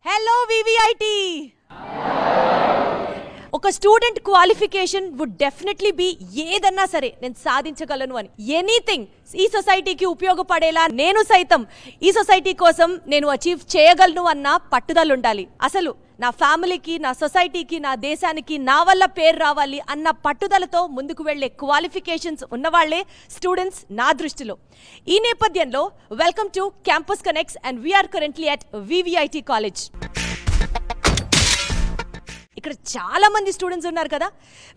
Hello VVIT. ఒక student qualification would definitely be ఏదన్నా సరే నేను సాధించగలను అని ఎనీథింగ్ ఈ సొసైటీకి ఉపయోగపడేలా నేను సైతం ఈ సొసైటీ కోసం నేను అచీవ్ చేయగలను అన్న పట్టుదల ఉండాలి. అసలు నా ఫ్యామిలీకి, నా సొసైటీకి, నా దేశానికి నా వల్ల పేరు రావాలి అన్న పట్టుదలతో ముందుకు వెళ్లే క్వాలిఫికేషన్స్ ఉన్నవాళ్లే స్టూడెంట్స్ నా దృష్టిలో. ఈ నేపథ్యంలో welcome to campus connects and we are currently at VVIT college. ఇక్కడ చాలా మంది స్టూడెంట్స్ ఉన్నారు కదా,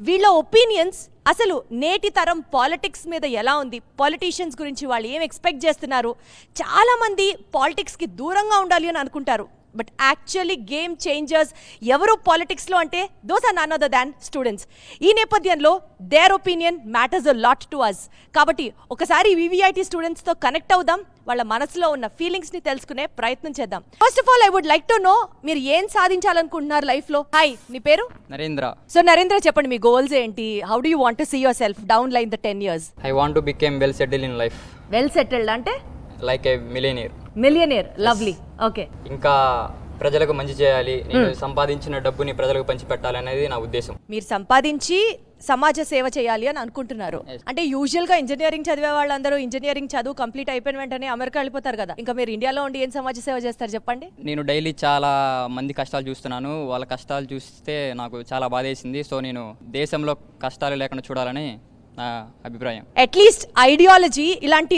వీళ్ళ ఒపీనియన్స్ అసలు నేటి తరం పాలిటిక్స్ మీద ఎలా ఉంది, పాలిటీషియన్స్ గురించి వాళ్ళు ఏం ఎక్స్పెక్ట్ చేస్తున్నారు. చాలామంది పాలిటిక్స్కి దూరంగా ఉండాలి అని అనుకుంటారు, బట్ యాక్చువల్లీ గేమ్ చేంజర్స్ ఎవరు పాలిటిక్స్లో అంటే those are none other than students. ఈ నేపథ్యంలో their opinion matters a lot to us. కాబట్టి ఒకసారి వివిఐటి స్టూడెంట్స్తో కనెక్ట్ అవుదాం, వాళ్ళ మనసులో ఉన్న ఫీలింగ్స్ని తెలుసుకునే ప్రయత్నం చేద్దాం. First of all I would like to know మీరు ఏం సాధించాలనుకుంటున్నారు లైఫ్లో. హాయ్, నీ పేరు? నరేంద్ర. సో నరేంద్ర, చెప్పండి మీ గోల్స్ ఏంటి? How do you want to see your self down line the 10 years? I want to become well settled in life. Well settled అంటే like a millionaire. Millionaire, lovely. Okay. ఇంకా ప్రజలకు మంచి చేయాలి, నేను సంపాదించిన డబ్బుని ప్రజలకు పంచిపెట్టాలి అనేది నా ఉద్దేశం. మీరు సంపాదించి సమాజ సేవ చేయాలి అని అనుకుంటున్నారు. అంటే యూజువల్ గా ఇంజనీరింగ్ చదివే వాళ్ళందరూ ఇంజనీరింగ్ చదువు కంప్లీట్ అయిపోయిన వెంటనే అమెరికా వెళ్ళిపోతారు కదా, ఇంకా మీరు ఇండియాలో ఉండి ఏం సమాజ సేవ చేస్తారు చెప్పండి? నేను డైలీ చాలా మంది కష్టాలు చూస్తున్నాను, వాళ్ళ కష్టాలు చూస్తే నాకు చాలా బాధేసింది. సో నేను దేశంలో కష్టాలు లేకుండా చూడాలని నా అభిప్రాయం. అట్లీస్ట్ ఐడియాలజీ ఇలాంటి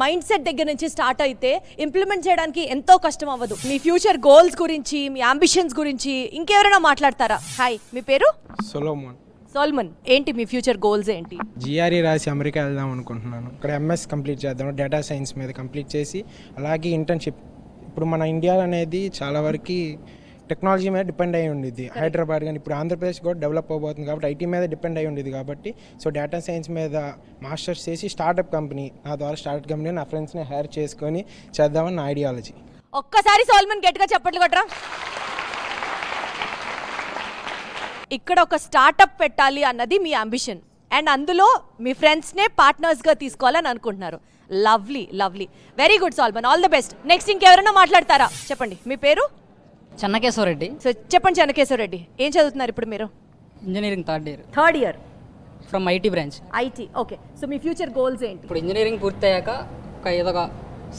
మైండ్ సెట్ దగ్గర నుంచి స్టార్ట్ అయితే ఇంప్లిమెంట్ చేయడానికి ఎంతో కష్టం అవ్వదు. మీ ఫ్యూచర్ గోల్స్ గురించి, మీ అంబిషన్స్ గురించి ఇంకెవరైనా మాట్లాడతారా? హాయ్, మీ పేరు? సోల్మన్. ఏంటి మీ ఫ్యూచర్ గోల్స్ ఏంటి? జిఆర్ఈ రాసి అమెరికా వెళ్దాం అనుకుంటున్నాను. ఇక్కడ ఎంఎస్ కంప్లీట్ చేద్దాం, డేటా సైన్స్ మీద కంప్లీట్ చేసి అలాగే ఇంటర్న్షిప్. ఇప్పుడు మన ఇండియా అనేది చాలా వరకు టెక్నాలజీ మీద డిపెండ్ అయి ఉండేది. హైదరాబాద్ కానీ ఇప్పుడు ఆంధ్రప్రదేశ్ కూడా డెవలప్ అవబోతుంది కాబట్టి ఐటీ మీద డిపెండ్ అయి ఉండేది. కాబట్టి సో డేటా సైన్స్ మీద మాస్టర్స్ చేసి స్టార్టప్ కంపెనీ, నా ద్వారా స్టార్టప్ కంపెనీ నా ఫ్రెండ్స్ని హైర్ చేసుకొని చేద్దామని నా ఐడియాలజీ. ఒక్కసారి సోల్మన్ గట్టిగా చప్పట్లు కొట్టరా. ఇక్కడ ఒక స్టార్టప్ పెట్టాలి అన్నది మీ అంబిషన్ అండ్ అందులో మీ ఫ్రెండ్స్నే పార్ట్నర్స్గా తీసుకోవాలని అనుకుంటున్నారు. Lovely, lovely, very good Solomon, all the best. Next ఇంకెవరైనా మాట్లాడతారా? చెప్పండి, మీ పేరు? చెన్నకేశ్వరరెడ్డి. సో చెప్పండి చెన్నకేశ్వరరెడ్డి, ఏం చదువుతున్నారు ఇప్పుడు మీరు? Engineering third year from IT branch. IT, okay. So me future goals ఏంటి? ఇప్పుడు ఇంజనీరింగ్ పూర్తయ్యాక ఏదో ఒక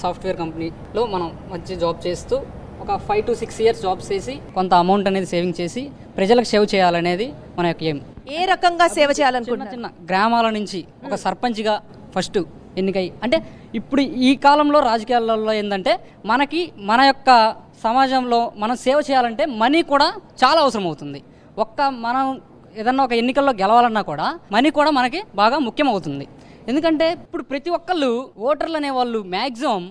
సాఫ్ట్వేర్ కంపెనీలో మనం మంచి జాబ్ చేస్తూ ఒక 5 to 6 years జాబ్ చేసి కొంత అమౌంట్ అనేది సేవింగ్ చేసి ప్రజలకు సేవ్ చేయాలనేది మన యొక్క ఎయిమ్. ఏ రకంగా సేవ చేయాలనుకుంటున్నారు? చిన్న గ్రామాల నుంచి ఒక సర్పంచ్గా ఫస్ట్ ఎన్నికై, అంటే ఇప్పుడు ఈ కాలంలో రాజకీయాలలో ఏంటంటే మనకి మన యొక్క సమాజంలో మనం సేవ చేయాలంటే మనీ కూడా చాలా అవసరం అవుతుంది. మనం ఏదన్నా ఒక ఎన్నికల్లో గెలవాలన్నా కూడా మనీ కూడా మనకి బాగా ముఖ్యం అవుతుంది. ఎందుకంటే ఇప్పుడు ప్రతి ఒక్కళ్ళు ఓటర్లు అనేవాళ్ళు మ్యాక్సిమం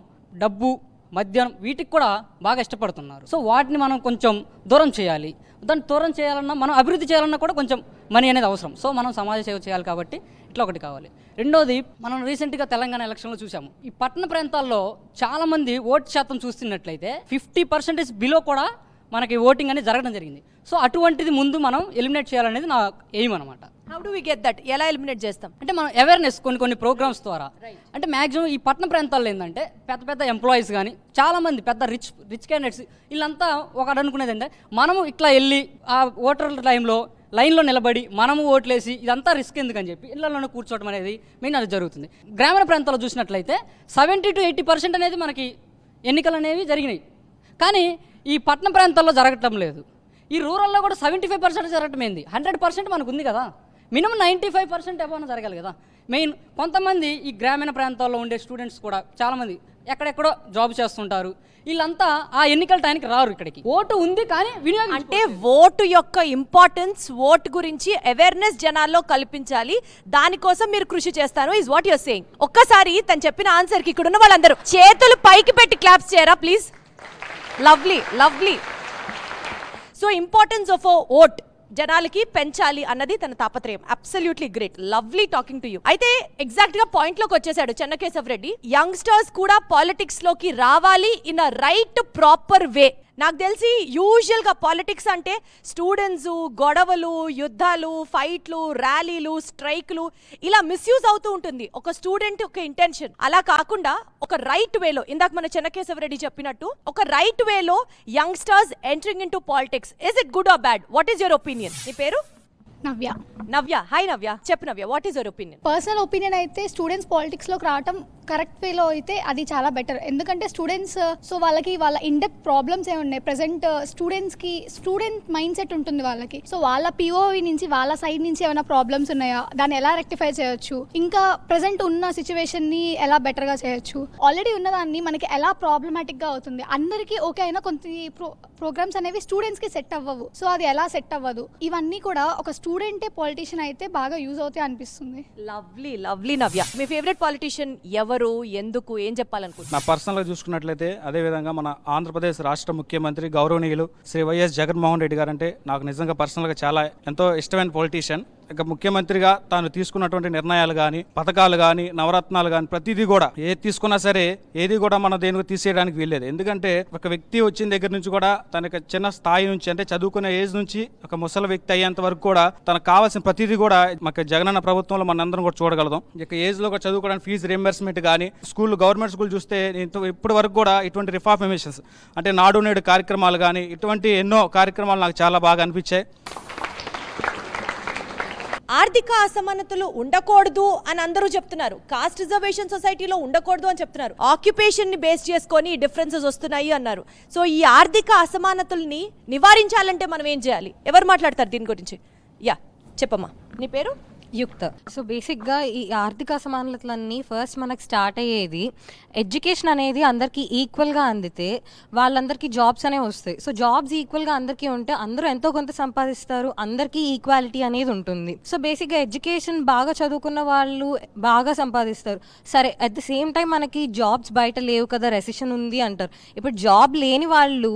డబ్బు, మద్యం వీటికి కూడా బాగా ఇష్టపడుతున్నారు. సో వాటిని మనం కొంచెం దూరం చేయాలి. దాన్ని దూరం చేయాలన్నా, మనం అభివృద్ధి చేయాలన్నా కూడా కొంచెం మనీ అనేది అవసరం. సో మనం సమాజ సేవ చేయాలి కాబట్టి ఇట్లా ఒకటి కావాలి. రెండోది, మనం రీసెంట్గా తెలంగాణ ఎలక్షన్లో చూసాము, ఈ పట్టణ ప్రాంతాల్లో చాలామంది ఓటు శాతం చూస్తున్నట్లయితే 50% బిలో కూడా మనకి ఓటింగ్ అనేది జరగడం జరిగింది. సో అటువంటిది ముందు మనం ఎలిమినేట్ చేయాలనేది నా ఎయిమ్ అనమాట. How do we get that? ఎలా ఎలిమినేట్ చేస్తాం అంటే మనం అవేర్నెస్ కొన్ని ప్రోగ్రామ్స్ ద్వారా, అంటే మ్యాక్సిమం ఈ పట్టణ ప్రాంతాల్లో ఏంటంటే పెద్ద ఎంప్లాయీస్ కానీ చాలామంది పెద్ద రిచ్ క్యాండిడేట్స్ వీళ్ళంతా ఒకటి అనుకునేది అంటే మనము ఇట్లా వెళ్ళి ఆ ఓటర్ టైంలో లైన్లో నిలబడి మనము ఓట్లేసి ఇదంతా రిస్క్ ఎందుకని చెప్పి ఇళ్లలోనే కూర్చోవడం అనేది మెయిన్ అది జరుగుతుంది. గ్రామీణ ప్రాంతాల్లో చూసినట్లయితే 70 to 80% అనేది మనకి ఎన్నికలు అనేవి జరిగినాయి, కానీ ఈ పట్టణ ప్రాంతాల్లో జరగటం లేదు. ఈ రూరల్లో కూడా 75% జరగటం ఏంది, 100% మనకు ఉంది కదా, మినిమం 95% ఏమైనా జరగాలి కదా. మెయిన్ కొంతమంది ఈ గ్రామీణ ప్రాంతాల్లో ఉండే స్టూడెంట్స్ కూడా చాలామంది ఎక్కడెక్కడో జాబ్ చేస్తుంటారు. వీళ్ళంతా ఆ ఎన్నికల టైంకి రారు ఇక్కడికి. ఓటు ఉంది కానీ వినియోగం, అంటే ఓటు యొక్క ఇంపార్టెన్స్, ఓటు గురించి అవేర్నెస్ జనాల్లో కల్పించాలి, దానికోసం మీరు కృషి చేస్తారు ఇస్ వాట్ యువర్ సేయింగ్. ఒక్కసారి తను చెప్పిన ఆన్సర్కి ఇక్కడ ఉన్న వాళ్ళందరూ చేతులు పైకి పెట్టి క్లాప్స్ చేయరా please? Lovely, lovely. So importance of vote జనాలకి పెంచాలి అన్నది తన తాపత్రయం. Absolutely great, lovely talking to you. అయితే ఎగ్జాక్ట్ గా పాయింట్ లోకి వచ్చేసాడు చెన్నకేశవ్ రెడ్డి. యంగ్స్టర్స్ కూడా పాలిటిక్స్ లోకి రావాలి in a right proper way. నాకు తెలిసి యూజువల్గా పాలిటిక్స్ అంటే స్టూడెంట్స్ గొడవలు, యుద్ధాలు, ఫైట్లు, ర్యాలీలు, స్ట్రైక్లు ఇలా మిస్యూజ్ అవుతూ ఉంటుంది ఒక స్టూడెంట్ ఒక ఇంటెన్షన్. అలా కాకుండా ఒక రైట్ వేలో, ఇందాక మన చెన్నకేశవరెడ్డి చెప్పినట్టు ఒక రైట్ వేలో youngsters entering in to politics, is it good or bad? What is your opinion? నీ పేరు? నవ్య. నవ్య, హాయ్ నవ్య, చెప్పు Navya, what is your opinion? Personal opinion అయితే స్టూడెంట్స్ పాలిటిక్స్లోకి రావటం కరెక్ట్ వేలో అయితే అది చాలా బెటర్. ఎందుకంటే స్టూడెంట్స్ సో వాళ్ళకి వాళ్ళ ఇండెక్ట్ ప్రాబ్లమ్స్ ఏమి ఉన్నాయి ప్రజెంట్ స్టూడెంట్ మైండ్ సెట్ ఉంటుంది వాళ్ళకి. సో వాళ్ళ పిఓవి నుంచి వాళ్ళ సైడ్ నుంచి ఏమైనా ప్రాబ్లమ్స్ ఉన్నాయా, దాన్ని ఎలా రెక్టిఫై చేయొచ్చు, ఇంకా ప్రజెంట్ ఉన్న సిచ్యువేషన్ని ఎలా బెటర్గా చేయొచ్చు, ఆల్రెడీ ఉన్నదాన్ని మనకి ఎలా ప్రాబ్లమాటిక్గా అవుతుంది, అందరికీ ఓకే అయినా కొన్ని ప్రోగ్రామ్స్ అనేవి స్టూడెంట్స్కి సెట్ అవ్వవు. సో అది ఎలా సెట్ అవ్వదు, ఇవన్నీ కూడా ఒక స్టూడెంటే పాలిటిషియన్ అయితే బాగా యూజ్ అవుతాయి అనిపిస్తుంది. లవ్లీ లవ్లీ నవ్య. మీ ఫేవరెట్ పాలిటిషియన్ ఎవరు, ఎందుకు, ఏం చెప్పాలనుకుంటున్నారు? నా పర్సనల్గా చూసుకున్నట్లయితే అదేవిధంగా మన ఆంధ్రప్రదేశ్ రాష్ట్ర ముఖ్యమంత్రి గౌరవనీయులు శ్రీ వైఎస్ జగన్మోహన్ రెడ్డి గారు అంటే నాకు నిజంగా పర్సనల్గా చాలా ఎంతో ఇష్టమైన పొలిటీషియన్. ఇక ముఖ్యమంత్రిగా తాను తీసుకున్నటువంటి నిర్ణయాలు కానీ, పథకాలు కానీ, నవరత్నాలు కానీ ప్రతిదీ కూడా ఏది తీసుకున్నా సరే ఏది కూడా మన దేనికి తీసేయడానికి వీల్లేదు. ఎందుకంటే ఒక వ్యక్తి వచ్చిన దగ్గర నుంచి కూడా తనకి చిన్న స్థాయి నుంచి అంటే చదువుకునే ఏజ్ నుంచి ఒక ముసలి వ్యక్తి అయ్యేంత వరకు కూడా తనకు కావాల్సిన ప్రతిదీ కూడా మాకు జగనన్న ప్రభుత్వంలో మనందరం కూడా చూడగలుగుతాం. ఇక ఏజ్ లో కూడా చదువుకోవడానికి ఫీజు రియంబర్స్మెంట్ కానీ, గవర్నమెంట్ స్కూల్ చూస్తే ఇప్పటి వరకు కూడా ఇటువంటి రిఫార్మేషన్స్ అంటే నాడు నేడు కార్యక్రమాలు కానీ ఇటువంటి ఎన్నో కార్యక్రమాలు నాకు చాలా బాగా అనిపించాయి. ఆర్థిక అసమానతలు ఉండకూడదు అని అందరూ చెప్తున్నారు, కాస్ట్ రిజర్వేషన్ సొసైటీలో ఉండకూడదు అని చెప్తున్నారు, ఆక్యుపేషన్ ని బేస్ చేసుకొని డిఫరెన్సెస్ వస్తున్నాయి అన్నారు. సో ఈ ఆర్థిక అసమానతల్ని నివారించాలంటే మనం ఏం చేయాలి? ఎవరు మాట్లాడతారు దీని గురించి? యా చెప్పమ్మా, నీ పేరు? యుక్త. సో బేసిక్గా ఈ ఆర్థిక అసమానతలన్నీ ఫస్ట్ మనకు స్టార్ట్ అయ్యేది ఎడ్యుకేషన్ అనేది అందరికీ ఈక్వల్గా అందితే వాళ్ళందరికీ జాబ్స్ అనేవి వస్తాయి. సో జాబ్స్ ఈక్వల్గా అందరికీ ఉంటే అందరూ ఎంతో కొంత సంపాదిస్తారు, అందరికీ ఈక్వాలిటీ అనేది ఉంటుంది. సో బేసిక్గా ఎడ్యుకేషన్ బాగా చదువుకున్న వాళ్ళు బాగా సంపాదిస్తారు. సరే, అట్ ద సేమ్ టైం మనకి జాబ్స్ బయట లేవు కదా, రెసిషన్ ఉంది అంటారు. ఇప్పుడు జాబ్ లేని వాళ్ళు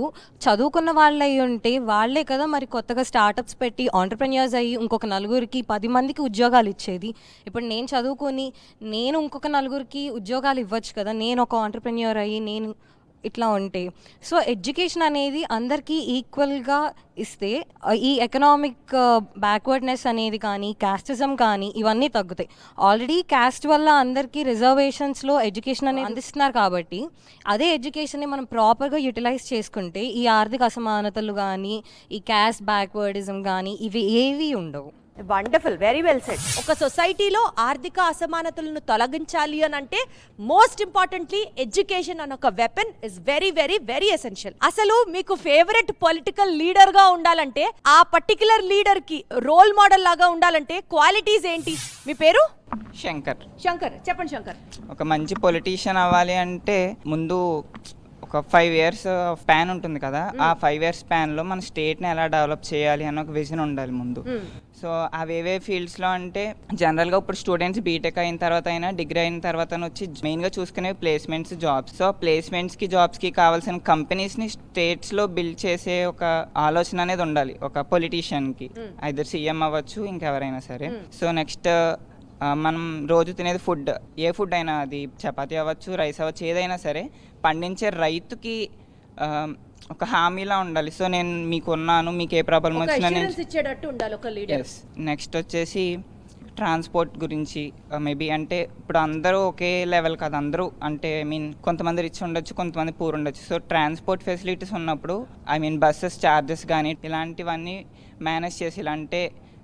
చదువుకున్న వాళ్ళు అయ్యి ఉంటే వాళ్ళే కదా మరి కొత్తగా స్టార్టప్స్ పెట్టి ఆంటర్ప్రెన్యూర్స్ అయ్యి ఇంకొక నలుగురికి 10 మందికి ఉద్యోగాలు ఇచ్చేది. ఇప్పుడు నేను చదువుకొని నేను ఇంకొక నలుగురికి ఉద్యోగాలు ఇవ్వచ్చు కదా, నేను ఒక ఆంటర్ప్రెన్యూర్ అయ్యి నేను ఇట్లా ఉంటే. సో ఎడ్యుకేషన్ అనేది అందరికీ ఈక్వల్గా ఇస్తే ఈ ఎకనామిక్ బ్యాక్వర్డ్నెస్ అనేది కానీ, క్యాస్టిజం కానీ ఇవన్నీ తగ్గుతాయి. ఆల్రెడీ క్యాస్ట్ వల్ల అందరికీ రిజర్వేషన్స్లో ఎడ్యుకేషన్ అనేది అందిస్తున్నారు కాబట్టి అదే ఎడ్యుకేషన్ని మనం ప్రాపర్గా యూటిలైజ్ చేసుకుంటే ఈ ఆర్థిక అసమానతలు కానీ, ఈ క్యాస్ట్ బ్యాక్వర్డిజం కానీ ఇవి ఏవి ఉండవు. Wonderful, very well said. ఒక సొసైటీలో ఆర్థిక అసమానతలను తొలగించాలి అని అంటే మోస్ట్ ఇంపార్టెంట్లీ ఎడ్యుకేషన్ అన్న ఒక weapon is very very very essential. అసలు మీకు ఫేవరెట్ పొలిటికల్ లీడర్ గా ఉండాలంటే, ఆ పర్టికులర్ లీడర్ కి రోల్ మోడల్ లాగా ఉండాలంటే క్వాలిటీస్ ఏంటి? మీ పేరు? శంకర్. శంకర్, చెప్పండి శంకర్. ఒక మంచి పొలిటీషియన్ అవ్వాలి అంటే ముందు ఒక 5 years స్పాన్ ఉంటుంది కదా, ఆ 5 years స్పాన్లో మన స్టేట్ని ఎలా డెవలప్ చేయాలి అన్న ఒక విజన్ ఉండాలి ముందు. సో అవేవే ఫీల్డ్స్లో అంటే జనరల్గా ఇప్పుడు స్టూడెంట్స్ బీటెక్ అయిన తర్వాత అయినా డిగ్రీ అయిన తర్వాత వచ్చి మెయిన్గా చూసుకునే ప్లేస్మెంట్స్, జాబ్స్. సో ప్లేస్మెంట్స్కి జాబ్స్కి కావాల్సిన కంపెనీస్ని స్టేట్స్లో బిల్డ్ చేసే ఒక ఆలోచన అనేది ఉండాలి ఒక పొలిటీషియన్కి, ఐదర్ సీఎం అవ్వచ్చు ఇంకెవరైనా సరే. సో నెక్స్ట్ మనం రోజు తినేది ఫుడ్, ఏ ఫుడ్ అయినా అది చపాతీ అవ్వచ్చు, రైస్ అవ్వచ్చు, ఏదైనా సరే పండించే రైతుకి ఒక హామీలా ఉండాలి. సో నేను మీకు ఉన్నాను, మీకు ఏ ప్రాబ్లం వచ్చినా నెక్స్ట్ వచ్చేసి ట్రాన్స్పోర్ట్ గురించి మేబీ అంటే ఇప్పుడు అందరూ ఒకే లెవెల్ కాదు, అందరూ అంటే కొంతమంది రిచ్ ఉండొచ్చు, కొంతమంది పూర్ ఉండొచ్చు. సో ట్రాన్స్పోర్ట్ ఫెసిలిటీస్ ఉన్నప్పుడు బస్సెస్ ఛార్జెస్ కానీ ఇలాంటివన్నీ మేనేజ్ చేసి ఇలా అంటే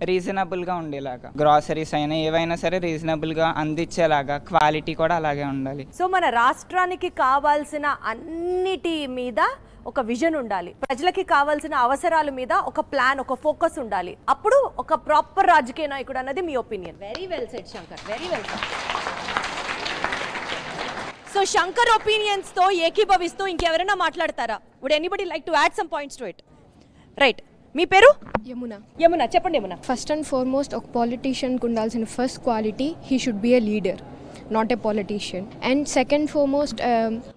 రీజనబుల్గా ఉండేలాగా, గ్రాసరీస్ అయినా ఏవైనా సరే రీజనబుల్గా అందించేలాగా, క్వాలిటీ కూడా అలాగే ఉండాలి. సో మన రాష్ట్రానికి కావాల్సిన అన్నిటి మీద ఒక విజన్ ఉండాలి, ప్రజలకి కావాల్సిన అవసరాల మీద ఒక ప్లాన్, ఒక ఫోకస్ ఉండాలి. అప్పుడు ఒక ప్రాపర్ రాజకీయ నాయకుడు అన్నది మీ opinion. Very well said Shankar, very well said. So Shankar opinions తో ఏకీభవిస్తూ ఇంకెవరైనా మాట్లాడతారా? Would anybody like to add some points to it? Right, మీ పేరు? యమున. యమున, చెప్పండి యమున. ఫస్ట్ అండ్ ఫార్మోస్ట్ ఒక పాలిటీషియన్కి ఉండాల్సిన first quality, he should be a leader, not a politician. And second foremost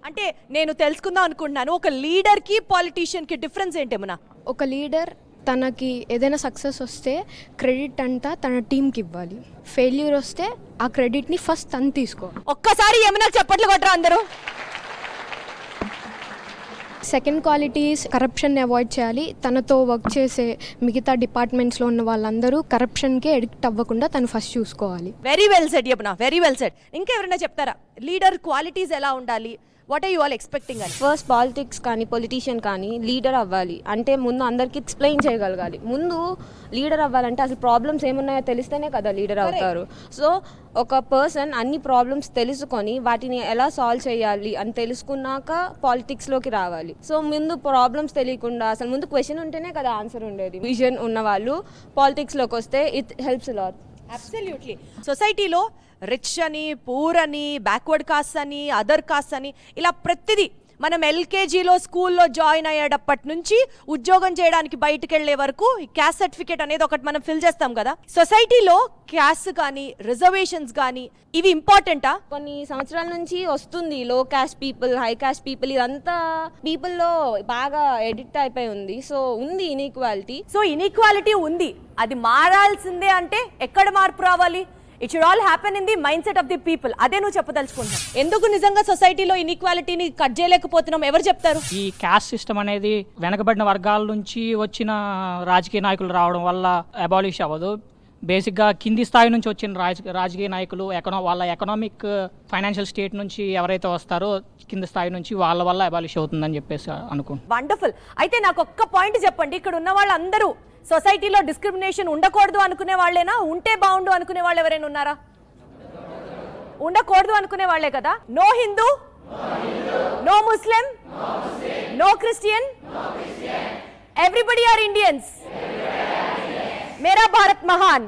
అంటే నేను తెలుసుకుందాం అనుకుంటున్నాను, ఒక లీడర్కి పాలిటీషియన్కి డిఫరెన్స్ ఏంటి యమున? ఒక లీడర్ తనకి ఏదైనా సక్సెస్ వస్తే క్రెడిట్ అంతా తన టీంకి ఇవ్వాలి, ఫెయిల్యూర్ వస్తే ఆ క్రెడిట్ని ఫస్ట్ తను తీసుకో. ఒక్కసారి యమున చప్పట్లు కొట్టరా అందరూ. సెకండ్ క్వాలిటీస్ కరప్షన్ని అవాయిడ్ చేయాలి. తనతో వర్క్ చేసే మిగతా డిపార్ట్మెంట్స్లో ఉన్న వాళ్ళందరూ కరప్షన్కే ఎడిక్ట్ అవ్వకుండా తను ఫస్ట్ చూసుకోవాలి. Very well said Yamuna, very well said. ఇంకా ఎవరైనా చెప్తారా లీడర్ క్వాలిటీస్ ఎలా ఉండాలి, what are you all expecting అని? ఫస్ట్ పాలిటిక్స్ కానీ పొలిటీషియన్ కానీ లీడర్ అవ్వాలి అంటే ముందు అందరికి ఎక్స్ప్లెయిన్ చేయగలగాలి. ముందు లీడర్ అవ్వాలంటే అసలు ప్రాబ్లమ్స్ ఏమున్నాయో తెలిస్తేనే కదా లీడర్ అవుతారు. సో ఒక పర్సన్ అన్ని ప్రాబ్లమ్స్ తెలుసుకొని వాటిని ఎలా సాల్వ్ చేయాలి అని తెలుసుకున్నాక పాలిటిక్స్లోకి రావాలి. సో ముందు ప్రాబ్లమ్స్ తెలియకుండా అసలు ముందు క్వశ్చన్ ఉంటేనే కదా ఆన్సర్ ఉండేది. విజన్ ఉన్న వాళ్ళు పాలిటిక్స్లోకి వస్తే ఇట్ హెల్ప్స్ లాట్. అబ్సల్యూట్లీ. సొసైటీలో రిచ్ అని, పూర్ అని, బ్యాక్వర్డ్ కాస్ట్ అని, అదర్ కాస్ట్ అని, ఇలా ప్రతిదీ మనం ఎల్కేజీలో స్కూల్లో జాయిన్ అయ్యేటప్పటి నుంచి ఉద్యోగం చేయడానికి బయటకు వెళ్లే వరకు ఈ క్యాస్ట్ సర్టిఫికేట్ అనేది ఒకటి మనం ఫిల్ చేస్తాం కదా. సొసైటీలో క్యాస్ట్ కానీ రిజర్వేషన్స్ కానీ ఇవి ఇంపార్టెంటా? కొన్ని సంవత్సరాల నుంచి వస్తుంది లో caste people, high caste people, ఇదంతా పీపుల్లో బాగా ఎడిక్ట్ అయిపోయి ఉంది. సో ఉంది ఇన్ఈక్వాలిటీ. సో ఇన్ఈక్వాలిటీ ఉంది, అది మారాల్సిందే. అంటే ఎక్కడ మార్పు రావాలి? It should all happen in the mind set of the people. అదే నువ్వు చెప్పదలుచుకుంటున్నావు. ఎందుకు నిజంగా సొసైటీలో ఇన్ఈక్వాలిటీని కట్ చేయలేకపోతున్నాం? ఎవరు చెప్తారు? ఈ క్యాస్ట్ సిస్టమ్ అనేది వెనకబడిన వర్గాల నుంచి వచ్చిన రాజకీయ నాయకులు రావడం వల్ల అబాలిష్ అవ్వదు. బేసిక్గా కింది స్థాయి నుంచి వచ్చిన రాజకీయ నాయకులు వాళ్ళ ఎకనామిక్ ఫైనాన్షియల్ స్టేట్ నుంచి ఎవరైతే వస్తారో కింది స్థాయి నుంచి వాళ్ళ వల్ల అబాలిష్ అవుతుందని చెప్పేసి అనుకుంటున్నాను. వండర్ఫుల్. అయితే నాకు ఒక్క పాయింట్ చెప్పండి, ఇక్కడ ఉన్న వాళ్ళందరూ సొసైటీలో డిస్క్రిమినేషన్ ఉండకూడదు అనుకునే వాళ్ళేనా? ఉంటే బాగుండు అనుకునే వాళ్ళు ఎవరైనా ఉన్నారా? ఉండకూడదు అనుకునే వాళ్ళే కదా. No Hindu, no Muslim, no Christian, everybody are Indians. మేరా భారత్ మహాన్.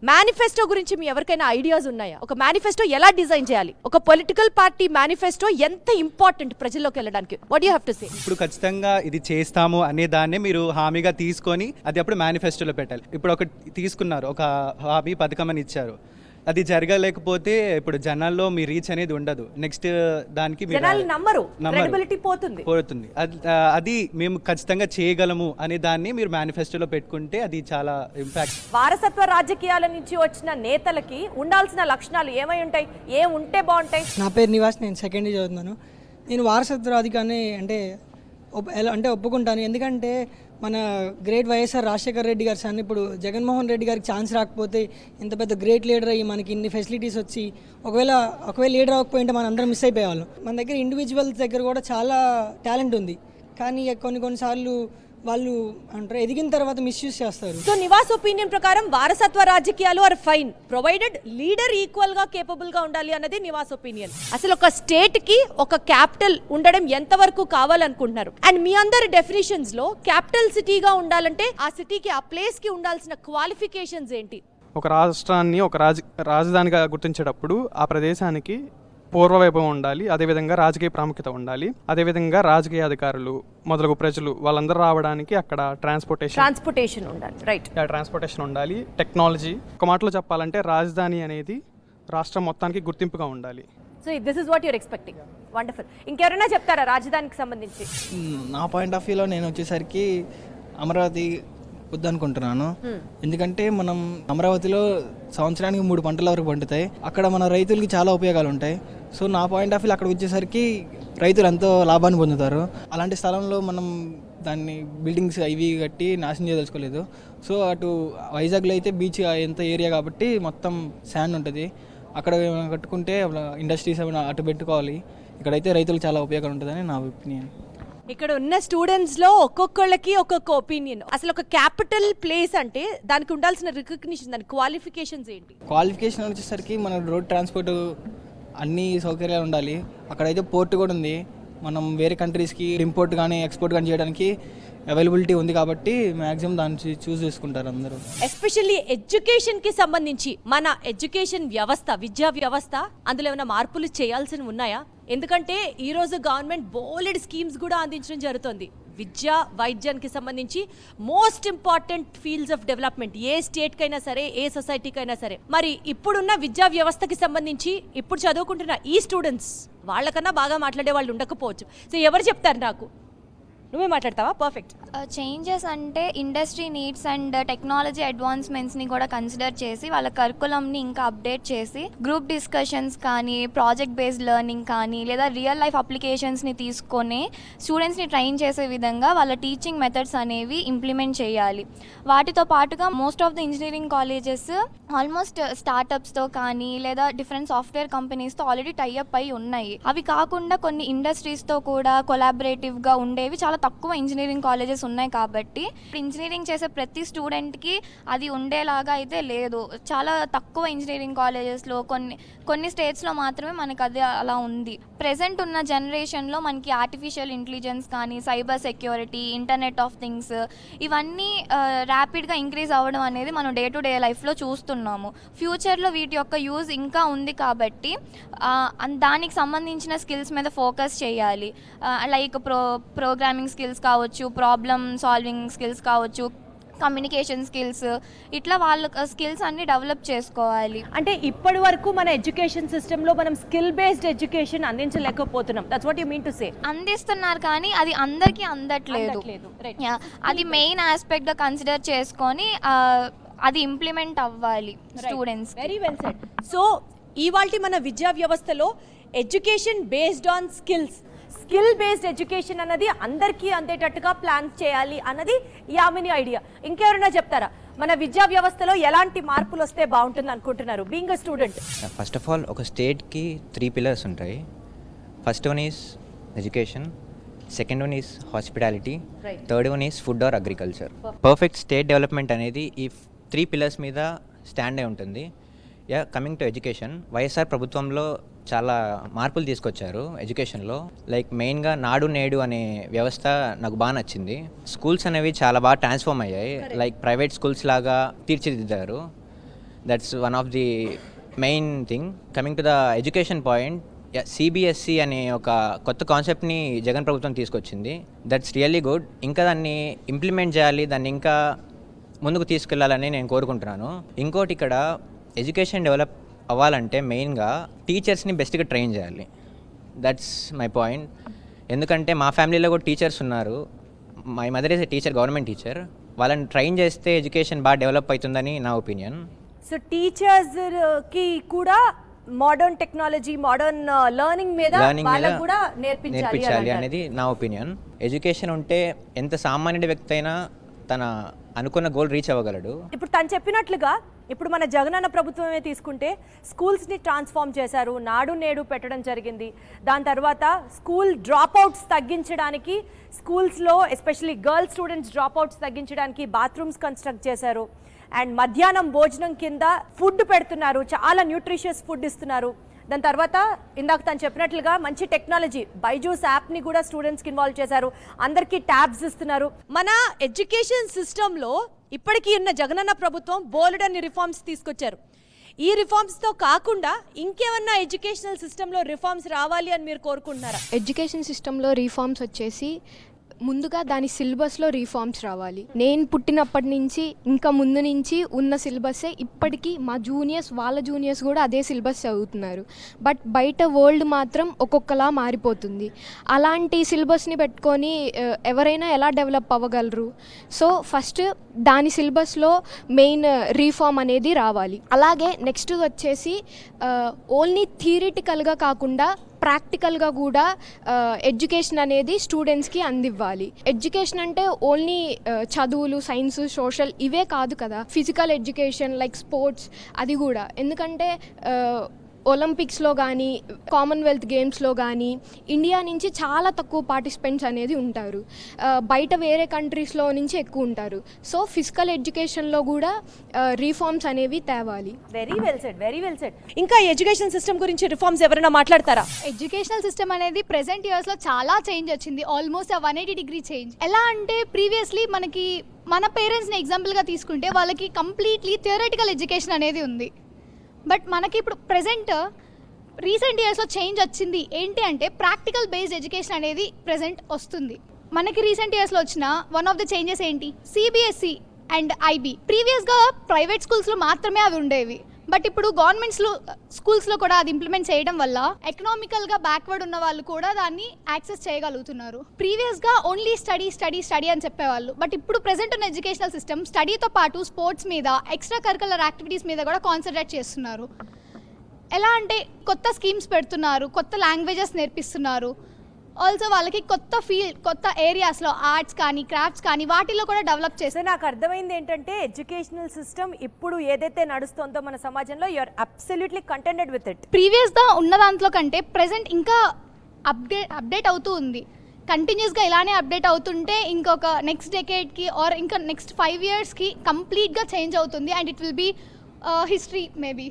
మేనిఫెస్టో గురించి మీ ఎవరికైనా ఐడియాస్ ఉన్నాయా? ఒక మేనిఫెస్టో ఎలా డిజైన్ చేయాలి? ఒక పొలిటికల్ పార్టీ మేనిఫెస్టో ఎంత ఇంపార్టెంట్ ప్రజల్లోకి వెళ్ళడానికి? What you have to say? ఇప్పుడు ఖచ్చితంగా ఇది చేస్తాము అనే దాన్ని మీరు హామీగా తీసుకొని అది అప్పుడు మేనిఫెస్టోలో పెట్టాలి. ఇప్పుడు ఒక తీసుకున్నారు, ఒక హామీ పథకం అని ఇచ్చారు, అది జరగలేకపోతే ఇప్పుడు జనాల్లో మీ రీచ్ అనేది ఉండదు. నెక్స్ట్ దానికి పోతుంది. అది మేము ఖచ్చితంగా చేయగలము అనే దాన్ని మీరు మేనిఫెస్టోలో పెట్టుకుంటే అది చాలా ఇంపాక్ట్. వారసత్వ రాజకీయాల నుంచి వచ్చిన నేతలకి ఉండాల్సిన లక్షణాలు ఏమై ఉంటాయి? ఏం ఉంటే బాగుంటాయి? నా పేరు నివాస్, నేను సెకండ్ ఇయర్ చదువుతున్నాను. నేను వారసత్వ రాజకీయాన్ని అంటే ఒప్పుకుంటాను. ఎందుకంటే మన గ్రేట్ వైఎస్ఆర్ రాజశేఖర రెడ్డి గారు సార్ ఇప్పుడు జగన్మోహన్ రెడ్డి గారికి ఛాన్స్ రాకపోతే ఇంత పెద్ద గ్రేట్ లీడర్ అయ్యి మనకి ఇన్ని ఫెసిలిటీస్ వచ్చి ఒకవేళ లీడర్ అవ్వకపోయింటే మనం అందరం మిస్ అయిపోయేవాళ్ళం. మన దగ్గర ఇండివిజువల్స్ దగ్గర కూడా చాలా టాలెంట్ ఉంది, కానీ కొన్నిసార్లు వాళ్ళు అంటే ఎదిగిన తర్వాత మిస్యూజ్ చేస్తారు. సో నివాస్ ఒపీనియన్ ప్రకారం వారసత్వ రాజకీయాలు are fine provided leader equal గా కేపబుల్ గా ఉండాలి అన్నది నివాస్ ఒపీనియన్. అసలు ఒక స్టేట్ కి ఒక క్యాపిటల్ ఉండడం ఎంత వరకు కావాలనుకుంటున్నారు? అండ్ మీ అందరి డెఫినేషన్స్ లో క్యాపిటల్ సిటీగా ఉండాలంటే ఆ సిటీకి, ఆ ప్లేస్ కి ఉండాల్సిన క్వాలిఫికేషన్స్ ఏంటి? ఒక రాష్ట్రాన్ని ఒక రాజధానిగా గుర్తించేటప్పుడు ఆ ప్రదేశానికి పూర్వవైభవం ఉండాలి, అదేవిధంగా రాజకీయ ప్రాముఖ్యత ఉండాలి, అదేవిధంగా రాజకీయ అధికారులు మొదలగు ప్రజలు వాళ్ళందరూ రావడానికి అక్కడ ట్రాన్స్పోర్టేషన్ ఉండాలి. రైట్, ట్రాన్స్పోర్టేషన్ ఉండాలి. టెక్నాలజీ. ఒక మాటలో చెప్పాలంటే రాజధాని అనేది రాష్ట్రం మొత్తానికి గుర్తింపుగా ఉండాలి. So this is what you're expecting. Wonderful. ఇంకెవరైనా చెప్తారా రాజధానికి సంబంధించి? నా పాయింట్ ఆఫ్ వ్యూలో నేను వచ్చేసరికి అమరావతి వద్దనుకుంటున్నాను. ఎందుకంటే మనం అమరావతిలో సంవత్సరానికి 3 పంటల వరకు పండుతాయి. అక్కడ మన రైతులకి చాలా ఉపయోగాలు ఉంటాయి. సో నా పాయింట్ ఆఫ్ వ్యూ అక్కడ వచ్చేసరికి రైతులు ఎంతో లాభాన్ని పొందుతారు. అలాంటి స్థలంలో మనం దాన్ని బిల్డింగ్స్ ఇవి కట్టి నాశనం చేయదలుచుకోలేదు. సో అటు వైజాగ్లో అయితే బీచ్ ఎంత ఏరియా కాబట్టి మొత్తం శాండ్ ఉంటుంది. అక్కడ కట్టుకుంటే ఇండస్ట్రీస్ ఏమైనా అటు పెట్టుకోవాలి. ఇక్కడైతే రైతులకు చాలా ఉపయోగం ఉంటుందని నా ఒపీనియన్. ఇక్కడ ఉన్న స్టూడెంట్స్ లో ఒక్కొక్కళ్ళకి ఒక్కొక్క ఒపీనియన్. అసలు ఒక క్యాపిటల్ ప్లేస్ అంటే దానికి ఉండాల్సిన రికగ్నిషన్, దాని క్వాలిఫికేషన్స్ ఏంటి? క్వాలిఫికేషన్ వచ్చేసరికి మన రోడ్ ట్రాన్స్పోర్ట్ అన్ని సౌకర్యాలు ఉండాలి. అక్కడైతే పోర్ట్ కూడా ఉంది. మనం వేరే కంట్రీస్కి ఇంపోర్ట్ కానీ ఎక్స్పోర్ట్ కానీ చేయడానికి అవైలబిలిటీ ఉంది కాబట్టి మ్యాక్సిమం దాన్ని చూస్ చేసుకుంటారు అందరూ. ఎస్పెషల్లీ ఎడ్యుకేషన్ కి సంబంధించి మన ఎడ్యుకేషన్ వ్యవస్థ, విద్యా వ్యవస్థ, అందులో ఏమైనా మార్పులు చేయాల్సినవి ఉన్నాయా? ఎందుకంటే ఈ రోజు గవర్నమెంట్ బోలెడ్ స్కీమ్స్ కూడా అందించడం జరుగుతుంది. విద్య, వైద్యానికి సంబంధించి most important fields of development A state కైనా సరే, ఏ సొసైటీకి అయినా సరే. మరి ఇప్పుడున్న విద్యా వ్యవస్థకి సంబంధించి ఇప్పుడు చదువుకుంటున్న ఈ స్టూడెంట్స్ వాళ్ళకన్నా బాగా మాట్లాడే వాళ్ళు ఉండకపోవచ్చు. సో ఎవరు చెప్తారు నాకు? నువ్వే మాట్లాడతావా? పర్ఫెక్ట్. చేంజెస్ అంటే ఇండస్ట్రీ నీడ్స్ అండ్ టెక్నాలజీ అడ్వాన్స్మెంట్స్ని కూడా కన్సిడర్ చేసి వాళ్ళ కరికులంని ఇంకా అప్డేట్ చేసి గ్రూప్ డిస్కషన్స్ కానీ ప్రాజెక్ట్ బేస్డ్ లెర్నింగ్ కానీ లేదా రియల్ లైఫ్ అప్లికేషన్స్ని తీసుకొని స్టూడెంట్స్ని ట్రైన్ చేసే విధంగా వాళ్ళ టీచింగ్ మెథడ్స్ అనేవి ఇంప్లిమెంట్ చేయాలి. వాటితో పాటుగా most of the engineering colleges almost స్టార్టప్స్తో కానీ లేదా డిఫరెంట్ సాఫ్ట్వేర్ కంపెనీస్తో ఆల్రెడీ టైఅప్ అయి ఉన్నాయి. అవి కాకుండా కొన్ని ఇండస్ట్రీస్తో కూడా కొలాబరేటివ్గా ఉండేవి చాలా తక్కువ ఇంజనీరింగ్ కాలేజెస్ ఉన్నాయి. కాబట్టి ఇంజనీరింగ్ చేసే ప్రతి స్టూడెంట్కి అది ఉండేలాగా అయితే లేదు. చాలా తక్కువ ఇంజనీరింగ్ కాలేజెస్లో కొన్ని స్టేట్స్లో మాత్రమే మనకి అది అలా ఉంది. ప్రెజెంట్ ఉన్న జనరేషన్లో మనకి ఆర్టిఫిషియల్ ఇంటెలిజెన్స్ కానీ cyber security, internet of things ఇవన్నీ ర్యాపిడ్గా ఇంక్రీజ్ అవ్వడం అనేది మనం డే టు డే లైఫ్లో చూస్తున్నాము. ఫ్యూచర్లో వీటి యొక్క యూజ్ ఇంకా ఉంది కాబట్టి దానికి సంబంధించిన స్కిల్స్ మీద ఫోకస్ చేయాలి. లైక్ ప్రోగ్రామింగ్ స్కిల్స్ కావచ్చు, ప్రాబ్లమ్ సాల్వింగ్ స్కిల్స్ కావచ్చు, కమ్యూనికేషన్ స్కిల్స్, ఇట్లా వాళ్ళ స్కిల్స్ అన్ని డెవలప్ చేసుకోవాలి. అంటే ఇప్పటి వరకు మన ఎడ్యుకేషన్ సిస్టంలో మనం స్కిల్ బేస్డ్ ఎడ్యుకేషన్ అందించలేకపోతున్నాం. That's what you mean to say. అందిస్తున్నారు కానీ అది అందరికీ అందట్లేదు. అది మెయిన్ ఆస్పెక్ట్గా కన్సిడర్ చేసుకొని అది ఇంప్లిమెంట్ అవ్వాలి students. Very well said. So ఇవాల్టి మన విద్యా వ్యవస్థలో education based on skill based education అన్నది అందరికీ అందేటట్టుగా ప్లాన్ చేయాలి అన్నది యామిని ఐడియా. ఇంకెవరైనా చెప్తారా మన విద్యా వ్యవస్థలో ఎలాంటి మార్పులు వస్తే బాగుంటుంది అనుకుంటున్నారు being a student? First of all ఒక స్టేట్కి 3 pillars ఉంటాయి. First one is education, second one is hospitality, third one is food are agriculture. Perfect state development అనేది ఈ 3 pillars మీద స్టాండ్ అయి ఉంటుంది. కమింగ్ టు ఎడ్యుకేషన్, వైఎస్ఆర్ ప్రభుత్వంలో చాలా మార్పులు తీసుకొచ్చారు ఎడ్యుకేషన్లో. లైక్ మెయిన్గా నాడు నేడు అనే వ్యవస్థ నాకు బాగా నచ్చింది. స్కూల్స్ అనేవి చాలా బాగా ట్రాన్స్ఫార్మ్ అయ్యాయి. లైక్ ప్రైవేట్ స్కూల్స్ లాగా తీర్చిదిద్దారు. That's one of the main thing. Coming to the education point, CBSE అనే ఒక కొత్త కాన్సెప్ట్ని జగన్ ప్రభుత్వం తీసుకొచ్చింది. That's really good. ఇంకా దాన్ని ఇంప్లిమెంట్ చేయాలి, దాన్ని ఇంకా ముందుకు తీసుకెళ్లాలని నేను కోరుకుంటున్నాను. ఇంకోటి ఇక్కడ ఎడ్యుకేషన్ డెవలప్ అవ్వాలంటే మెయిన్గా టీచర్స్ని బెస్ట్గా ట్రైన్ చేయాలి. That's my point. ఎందుకంటే మా ఫ్యామిలీలో కూడా టీచర్స్ ఉన్నారు. My mother is a teacher, government teacher. వాళ్ళని ట్రైన్ చేస్తే ఎడ్యుకేషన్ బాగా డెవలప్ అవుతుందని నా ఒపీనియన్. సో టీచర్స్కి కూడా మోడర్న్ టెక్నాలజీ, మోడర్న్ లెర్నింగ్ మీద వాళ్ళకు కూడా నేర్పించాలి అనేది నా ఒపీనియన్. ఎడ్యుకేషన్ ఉంటే ఎంత సామాన్యుడి వ్యక్తి అయినా తన అనుకున్న గోల్ రీచ్ అవ్వగలడు. ఇప్పుడు తను చెప్పినట్లుగా ఇప్పుడు మన జగనన్న ప్రభుత్వమే తీసుకుంటే స్కూల్స్ని ట్రాన్స్ఫార్మ్ చేశారు, నాడు నేడు పెట్టడం జరిగింది. దాని తర్వాత స్కూల్ డ్రాప్అవుట్స్ తగ్గించడానికి స్కూల్స్లో ఎస్పెషల్లీ గర్ల్స్ స్టూడెంట్స్ డ్రాప్అవుట్స్ తగ్గించడానికి బాత్రూమ్స్ కన్స్ట్రక్ట్ చేశారు. అండ్ మధ్యాహ్నం భోజనం కింద ఫుడ్ పెడుతున్నారు, చాలా న్యూట్రిషియస్ ఫుడ్ ఇస్తున్నారు. దాని తర్వాత ఇందాక తను చెప్పినట్లుగా మంచి టెక్నాలజీ బైజూస్ యాప్ని కూడా స్టూడెంట్స్కి ఇన్వాల్వ్ చేశారు. అందరికీ ట్యాబ్స్ ఇస్తున్నారు. మన ఎడ్యుకేషన్ సిస్టంలో ఇప్పటికీ ఉన్న జగనన్న ప్రభుత్వం బోలెడన్ని రిఫార్మ్స్ తీసుకొచ్చారు. ఈ రిఫార్మ్స్తో కాకుండా ఇంకేమన్నా ఎడ్యుకేషనల్ సిస్టంలో రిఫార్మ్స్ రావాలి అని మీరు కోరుకుంటున్నారా? ఎడ్యుకేషన్ సిస్టంలో రిఫార్మ్స్ వచ్చేసి ముందుగా దాని సిలబస్లో రిఫార్మ్స్ రావాలి. నేను పుట్టినప్పటి నుంచి ఇంకా ముందు నుంచి ఉన్న సిలబస్సే ఇప్పటికీ మా జూనియర్స్, వాళ్ళ జూనియర్స్ కూడా అదే సిలబస్ చదువుతున్నారు. బట్ బయట వరల్డ్ మాత్రం ఒక్కొక్కలా మారిపోతుంది. అలాంటి సిలబస్ని పెట్టుకొని ఎవరైనా ఎలా డెవలప్ అవ్వగలరు? సో ఫస్ట్ దాని సిలబస్లో మెయిన్ రీఫార్మ్ అనేది రావాలి. అలాగే నెక్స్ట్ వచ్చేసి ఓన్లీ థియరిటికల్గా కాకుండా ప్రాక్టికల్గా కూడా ఎడ్యుకేషన్ అనేది స్టూడెంట్స్కి అందివ్వాలి. ఎడ్యుకేషన్ అంటే ఓన్లీ చదువులు, సైన్స్, సోషల్ ఇవే కాదు కదా, ఫిజికల్ ఎడ్యుకేషన్ లైక్ స్పోర్ట్స్ అది కూడా. ఎందుకంటే ఒలింపిక్స్లో కానీ కామన్వెల్త్ గేమ్స్లో కానీ ఇండియా నుంచి చాలా తక్కువ పార్టిసిపెంట్స్ అనేది ఉంటారు. బయట వేరే కంట్రీస్లో నుంచి ఎక్కువ ఉంటారు. సో ఫిజికల్ ఎడ్యుకేషన్లో కూడా రిఫార్మ్స్ అనేవి తేవాలి. Very well said, very well said. ఇంకా ఎడ్యుకేషన్ సిస్టమ్ గురించి రిఫార్మ్స్ ఎవరైనా మాట్లాడతారా? ఎడ్యుకేషనల్ సిస్టమ్ అనేది ప్రెసెంట్ ఇయర్స్లో చాలా చేంజ్ వచ్చింది. Almost 180 degree change. ఎలా అంటే ప్రీవియస్లీ మనకి మన పేరెంట్స్ని ఎగ్జాంపుల్గా తీసుకుంటే వాళ్ళకి కంప్లీట్లీ థియరటికల్ ఎడ్యుకేషన్ అనేది ఉంది. బట్ మనకి ఇప్పుడు ప్రెజెంట్ రీసెంట్ ఇయర్స్లో చేంజ్ వచ్చింది. ఏంటి అంటే ప్రాక్టికల్ బేస్డ్ ఎడ్యుకేషన్ అనేది ప్రెజెంట్ వస్తుంది. మనకి రీసెంట్ ఇయర్స్లో వచ్చిన వన్ ఆఫ్ ద చేంజెస్ ఏంటి? CBSE and IB. ప్రీవియస్గా ప్రైవేట్ స్కూల్స్లో మాత్రమే అవి ఉండేవి. బట్ ఇప్పుడు గవర్నమెంట్స్లో స్కూల్స్లో కూడా అది ఇంప్లిమెంట్ చేయడం వల్ల ఎకనామికల్గా బ్యాక్వర్డ్ ఉన్న వాళ్ళు కూడా దాన్ని యాక్సెస్ చేయగలుగుతున్నారు. ప్రీవియస్గా ఓన్లీ స్టడీ అని చెప్పేవాళ్ళు. బట్ ఇప్పుడు ప్రెసెంట్ ఉన్న ఎడ్యుకేషనల్ సిస్టమ్ స్టడీతో పాటు స్పోర్ట్స్ మీద, ఎక్స్ట్రా కరికులర్ యాక్టివిటీస్ మీద కూడా కాన్సన్ట్రేట్ చేస్తున్నారు. ఎలా అంటే కొత్త స్కీమ్స్ పెడుతున్నారు, కొత్త లాంగ్వేజెస్ నేర్పిస్తున్నారు. ఆల్సో వాళ్ళకి కొత్త ఏరియాస్లో ఆర్ట్స్ కానీ క్రాఫ్ట్స్ కానీ వాటిలో కూడా డెవలప్ చేస్తే నాకు అర్థమైంది ఏంటంటే ఎడ్యుకేషనల్ సిస్టమ్ ఇప్పుడు ఏదైతే నడుస్తుందో మన సమాజంలో you are absolutely contented with it. ప్రీవియస్గా ఉన్న దాంట్లో కంటే ప్రెసెంట్ ఇంకా అప్డేట్ అవుతూ ఉంది. కంటిన్యూస్గా ఇలానే అప్డేట్ అవుతుంటే ఇంకొక నెక్స్ట్ డెకేడ్కి ఆర్ ఇంకా నెక్స్ట్ 5 yearsకి కంప్లీట్గా చేంజ్ అవుతుంది and it will be history maybe.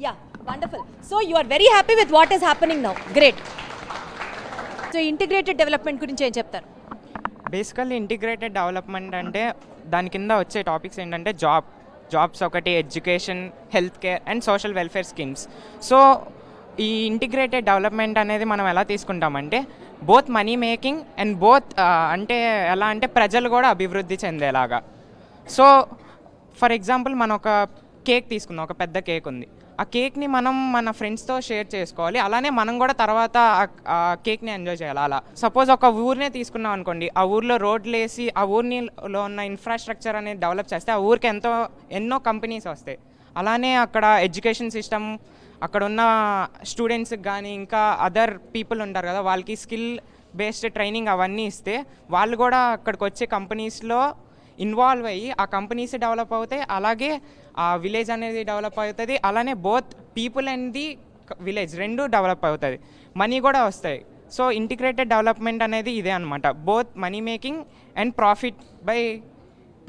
Yeah, wonderful. So you are very happy with what is happening now. Great. So integrated development గురించి ఏం చెప్తారు? బేసికల్లీ ఇంటిగ్రేటెడ్ డెవలప్మెంట్ అంటే దాని కింద వచ్చే టాపిక్స్ ఏంటంటే జాబ్స్ ఒకటి, education, health care and social welfare schemes. So ఈ ఇంటిగ్రేటెడ్ డెవలప్మెంట్ అనేది మనం ఎలా తీసుకుంటామంటే both money making and both అంటే ఎలా అంటే ప్రజలు కూడా అభివృద్ధి చెందేలాగా. సో ఫర్ ఎగ్జాంపుల్ మనం ఒక కేక్ తీసుకుందాం, ఒక పెద్ద కేక్ ఉంది. ఆ కేక్ని మనం మన ఫ్రెండ్స్తో షేర్ చేసుకోవాలి, అలానే మనం కూడా తర్వాత ఆ కేక్ని ఎంజాయ్ చేయాలి. అలా సపోజ్ ఒక ఊరినే తీసుకున్నాం అనుకోండి, ఆ ఊర్లో రోడ్లు వేసి ఆ ఊరిలో ఉన్న ఇన్ఫ్రాస్ట్రక్చర్ అనేది డెవలప్ చేస్తే ఆ ఊరికి ఎన్నో కంపెనీస్ వస్తాయి. అలానే అక్కడ ఎడ్యుకేషన్ సిస్టమ్, అక్కడ ఉన్న స్టూడెంట్స్కి కానీ ఇంకా అదర్ పీపుల్ ఉంటారు కదా, వాళ్ళకి స్కిల్ బేస్డ్ ట్రైనింగ్ అవన్నీ ఇస్తే వాళ్ళు కూడా అక్కడికి వచ్చే కంపెనీస్లో ఇన్వాల్వ్ అయ్యి ఆ కంపెనీస్ డెవలప్ అవుతాయి, అలాగే ఆ విలేజ్ అనేది డెవలప్ అవుతుంది, అలానే both people and the village రెండు డెవలప్ అవుతుంది, మనీ కూడా వస్తాయి. సో ఇంటిగ్రేటెడ్ డెవలప్మెంట్ అనేది ఇదే అనమాట, both money making and profit by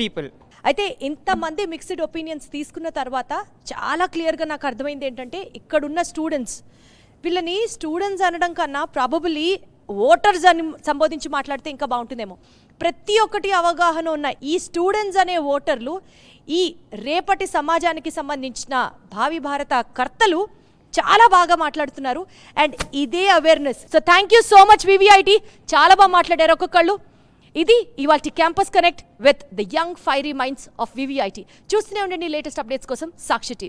people. అయితే ఇంతమంది మిక్స్డ్ ఒపీనియన్స్ తీసుకున్న తర్వాత చాలా క్లియర్గా నాకు అర్థమైంది ఏంటంటే ఇక్కడున్న స్టూడెంట్స్, వీళ్ళని స్టూడెంట్స్ అనడం కన్నా ప్రాబబుల్లీ ఓటర్స్ అని సంబోధించి మాట్లాడితే ఇంకా బాగుంటుందేమో. ప్రతి ఒక్కటి అవగాహన ఉన్న ఈ స్టూడెంట్స్ అనే ఓటర్లు ఈ రేపటి సమాజానికి సంబంధించిన భావి భారత కర్తలు చాలా బాగా మాట్లాడుతున్నారు అండ్ ఇదే awareness. So thank you so much VVIT, చాలా బాగా మాట్లాడారు ఒక్కొక్కళ్ళు. ఇది ఇవాల్టి campus connect with the young fiery minds of VVIT. చూస్తూనే ఉండండి లేటెస్ట్ అప్డేట్స్ కోసం సాక్షి టీవీ.